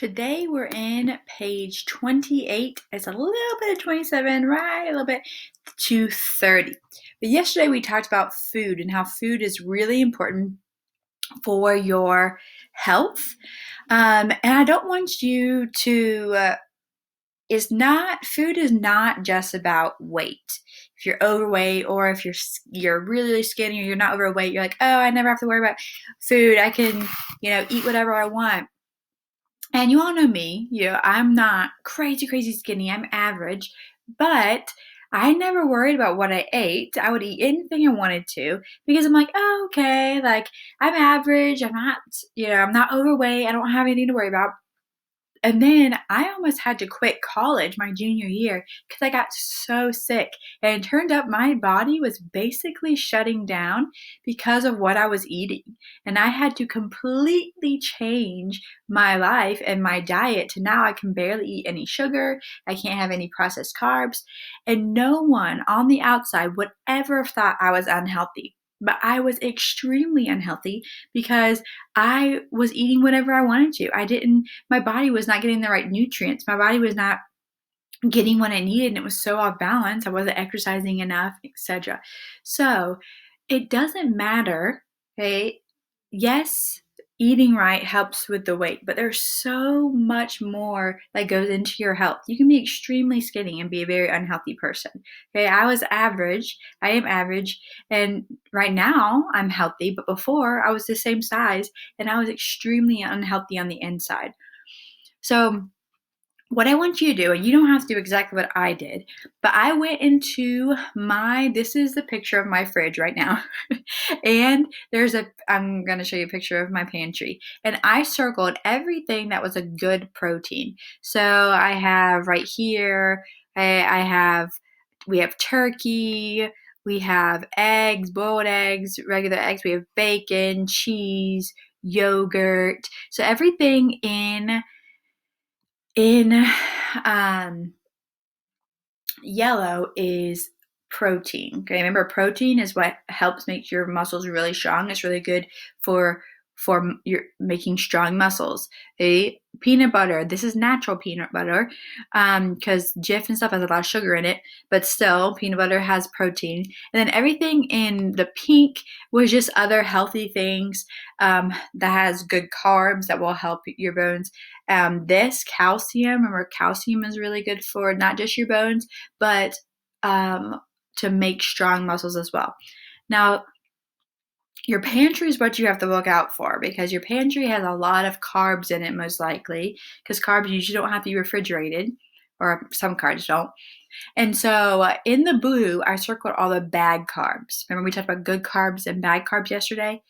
Today we're in page 28. It's a little bit of 27, right? A little bit to 30. But yesterday we talked about food and how food is really important for your health. And I don't want you to, food is not just about weight. If you're overweight or if you're really skinny or you're not overweight, you're like, oh, I never have to worry about food. I can, eat whatever I want. And you all know me, I'm not crazy, crazy skinny. I'm average, but I never worried about what I ate. I would eat anything I wanted to because I'm like, oh, okay, like I'm average. I'm not overweight. I don't have anything to worry about. And then I almost had to quit college my junior year because I got so sick. And it turned out my body was basically shutting down because of what I was eating. And I had to completely change my life and my diet to now I can barely eat any sugar. I can't have any processed carbs. And no one on the outside would ever have thought I was unhealthy. But I was extremely unhealthy because I was eating whatever I wanted to. My body was not getting the right nutrients. My body was not getting what I needed, and it was so off balance. I wasn't exercising enough, etc. So it doesn't matter, okay? Yes, eating right helps with the weight, but there's so much more that goes into your health. You can be extremely skinny and be a very unhealthy person. Okay, I was average. I am average, and right now I'm healthy, but before I was the same size and I was extremely unhealthy on the inside. So what I want you to do, and you don't have to do exactly what I did, but I went into this is the picture of my fridge right now. And I'm going to show you a picture of my pantry. And I circled everything that was a good protein. So I have right here, we have turkey, we have eggs, boiled eggs, regular eggs, we have bacon, cheese, yogurt. So everything in yellow is protein. Okay, remember protein is what helps make your muscles really strong. It's really good for your making strong muscles. Peanut butter. This is natural peanut butter because Jif and stuff has a lot of sugar in it, but still peanut butter has protein. And then everything in the pink was just other healthy things that has good carbs that will help your bones. This calcium, remember calcium is really good for not just your bones, but to make strong muscles as well. Now, your pantry is what you have to look out for because your pantry has a lot of carbs in it, most likely, because carbs usually don't have to be refrigerated, or some carbs don't. And so in the blue, I circled all the bad carbs. Remember we talked about good carbs and bad carbs yesterday?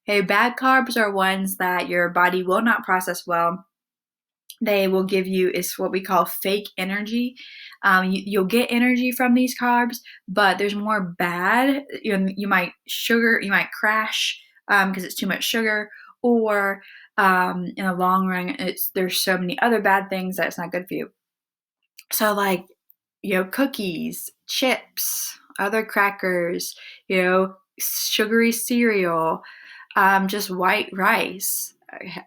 Okay, bad carbs are ones that your body will not process well. They will give you is what we call fake energy. You'll get energy from these carbs, but there's more bad. You might crash because it's too much sugar, or in the long run, there's so many other bad things that it's not good for you. So like, cookies, chips, other crackers, sugary cereal, just white rice.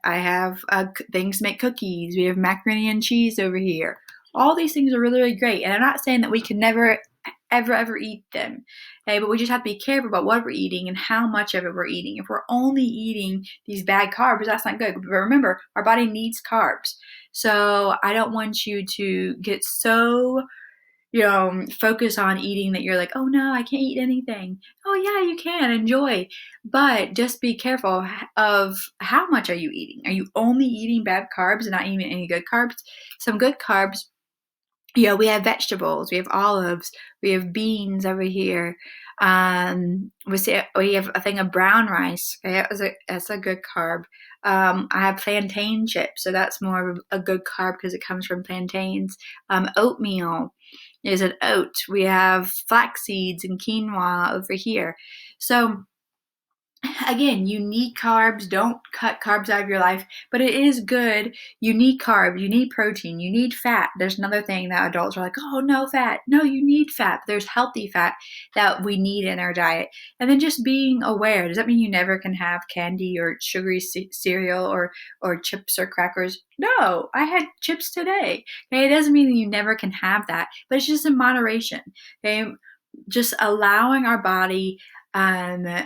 I have things to make cookies. We have macaroni and cheese over here. All these things are really, really great. And I'm not saying that we can never, ever eat them. Okay, but we just have to be careful about what we're eating and how much of it we're eating. If we're only eating these bad carbs, that's not good. But remember, our body needs carbs. So I don't want you to get so focus on eating that you're like, oh no, I can't eat anything. Oh yeah, you can enjoy, but just be careful of how much are you eating. Are you only eating bad carbs and not eating any good carbs? Some good carbs, we have vegetables, we have olives, we have beans over here. We have a thing of brown rice. Okay, that's a good carb. I have plantain chips, so that's more of a good carb because it comes from plantains. Oatmeal is an oat. We have flax seeds and quinoa over here. So Again, you need carbs. Don't cut carbs out of your life, but it is good. You need carbs, you need protein, you need fat. There's another thing that adults are like, oh, no fat. No, you need fat. There's healthy fat that we need in our diet. And then just being aware. Does that mean you never can have candy or sugary cereal or chips or crackers? No, I had chips today. Okay, it doesn't mean that you never can have that, but it's just in moderation. Okay, just allowing our body um,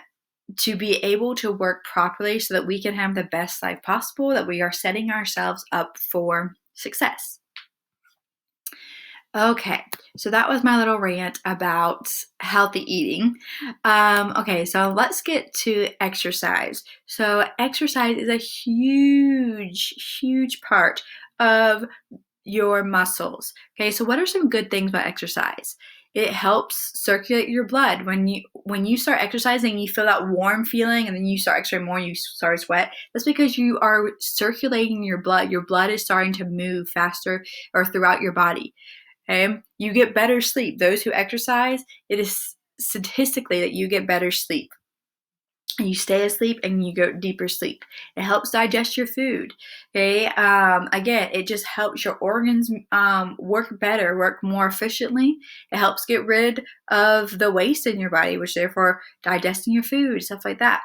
to be able to work properly so that we can have the best life possible, that we are setting ourselves up for success. Okay, so that was my little rant about healthy eating. Okay, so let's get to exercise. So, exercise is a huge, huge part of your muscles. Okay, so what are some good things about exercise? It helps circulate your blood. When you start exercising, you feel that warm feeling, and then you start exercising more, you start to sweat. That's because you are circulating your blood. Your blood is starting to move faster or throughout your body. Okay, you get better sleep. Those who exercise, it is statistically that you get better sleep. You stay asleep and you go deeper sleep. It helps digest your food. Okay. Again, it just helps your organs work better, work more efficiently. It helps get rid of the waste in your body, which therefore digesting your food, stuff like that.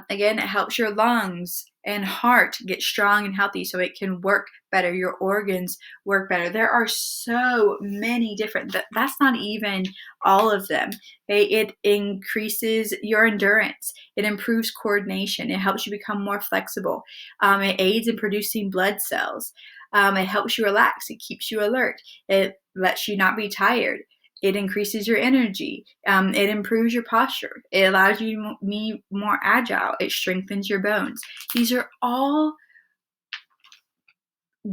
Again, it helps your lungs and heart get strong and healthy so it can work better. Your organs work better. There are so many different, that's not even all of them. Okay? It increases your endurance. It improves coordination. It helps you become more flexible. It aids in producing blood cells. It helps you relax. It keeps you alert. It lets you not be tired. It increases your energy. It improves your posture. It allows you to be more agile. It strengthens your bones. These are all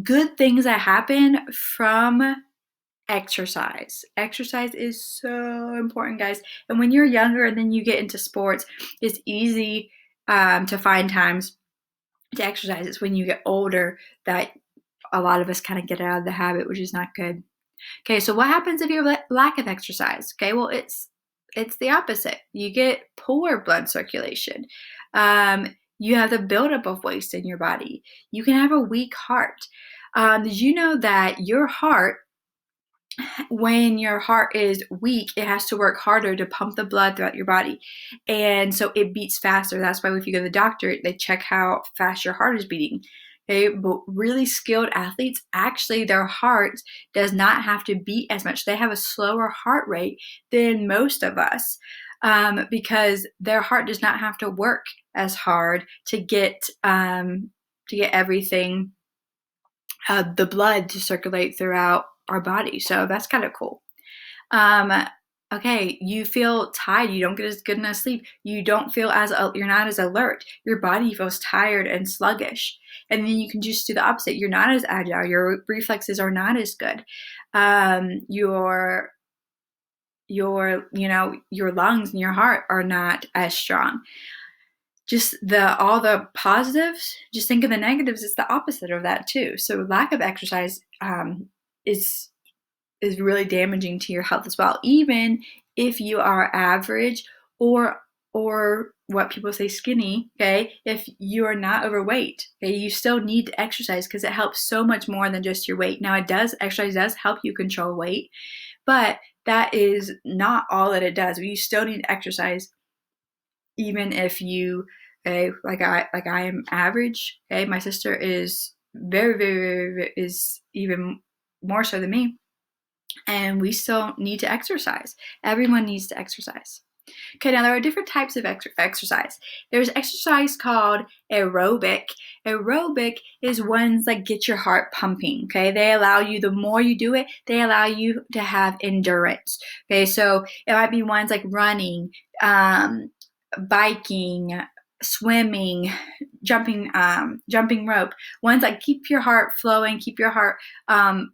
good things that happen from exercise. Exercise is so important, guys. And when you're younger and then you get into sports, it's easy to find times to exercise. It's when you get older that a lot of us kind of get out of the habit, which is not good. Okay, so what happens if you have lack of exercise? Okay, well, it's the opposite. You get poor blood circulation. You have the buildup of waste in your body. You can have a weak heart. Did you know that your heart, when your heart is weak, it has to work harder to pump the blood throughout your body. And so it beats faster. That's why if you go to the doctor, they check how fast your heart is beating. Okay, but really skilled athletes, actually their heart does not have to beat as much. They have a slower heart rate than most of us because their heart does not have to work as hard to get everything, the blood to circulate throughout our body. So that's kind of cool. Okay, you feel tired. You don't get as good enough sleep. You don't feel you're not as alert. Your body feels tired and sluggish. And then you can just do the opposite. You're not as agile. Your reflexes are not as good. Your lungs and your heart are not as strong. Just all the positives, just think of the negatives. It's the opposite of that too. So lack of exercise is really damaging to your health as well. Even if you are average or what people say skinny, okay, if you are not overweight, okay, you still need to exercise because it helps so much more than just your weight. Now exercise does help you control weight, but that is not all that it does. You still need to exercise even if you, okay, like I am average, okay, my sister is very, very, very, very is even more so than me. And we still need to exercise. Everyone needs to exercise. Okay, now there are different types of exercise. There's exercise called aerobic. Aerobic is ones that get your heart pumping. Okay, they allow you, the more you do it, they allow you to have endurance. Okay, so it might be ones like running, biking, swimming, jumping rope, ones that keep your heart flowing, keep your heart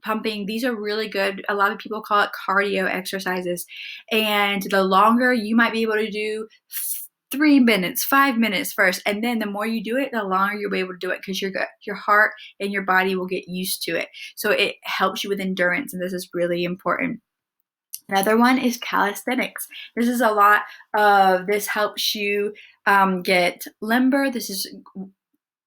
pumping. These are really good. A lot of people call it cardio exercises. And the longer you might be able to do 3 minutes, 5 minutes first, and then the more you do it, the longer you'll be able to do it because your heart and your body will get used to it. So it helps you with endurance, and this is really important. Another one is calisthenics. This helps you get limber. This is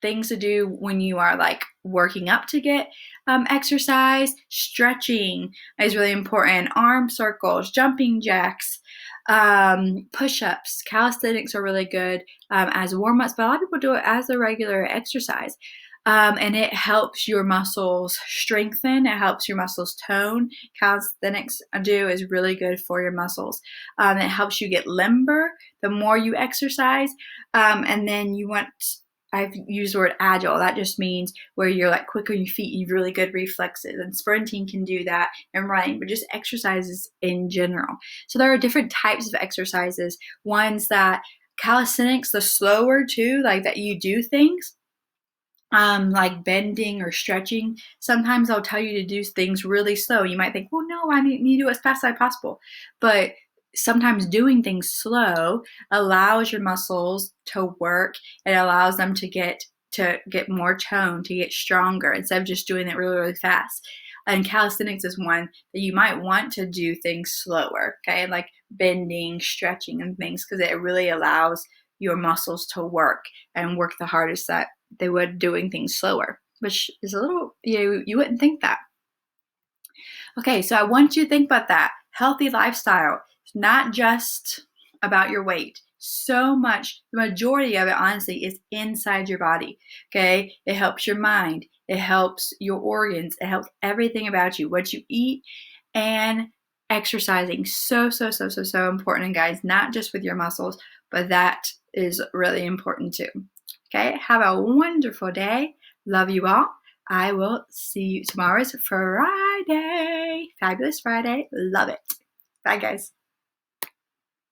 things to do when you are like working up to get exercise. Stretching is really important. Arm circles, jumping jacks, push-ups. Calisthenics are really good as warm-ups, but a lot of people do it as a regular exercise. And it helps your muscles strengthen. It helps your muscles tone. Calisthenics is really good for your muscles. It helps you get limber the more you exercise. And then I've used the word agile. That just means where you're like quick on your feet, you have really good reflexes, and sprinting can do that, and running, but just exercises in general. So there are different types of exercises. Ones that calisthenics, the slower too, like that you do things, like bending or stretching. Sometimes I'll tell you to do things really slow. You might think, well, no, I need to do it as fast as possible. But sometimes doing things slow allows your muscles to work. It allows them to get more tone, to get stronger, instead of just doing it really, really fast. And calisthenics is one that you might want to do things slower, okay? Like bending, stretching, and things, because it really allows your muscles to work and work the hardest that they would doing things slower, which is a little, you wouldn't think that. Okay, so I want you to think about that. Healthy lifestyle. It's not just about your weight. So much, the majority of it, honestly, is inside your body, okay? It helps your mind. It helps your organs. It helps everything about you, what you eat, and exercising. So important, and guys, not just with your muscles, but that is really important too. Okay, have a wonderful day. Love you all. I will see you tomorrow's Friday. Fabulous Friday. Love it. Bye, guys.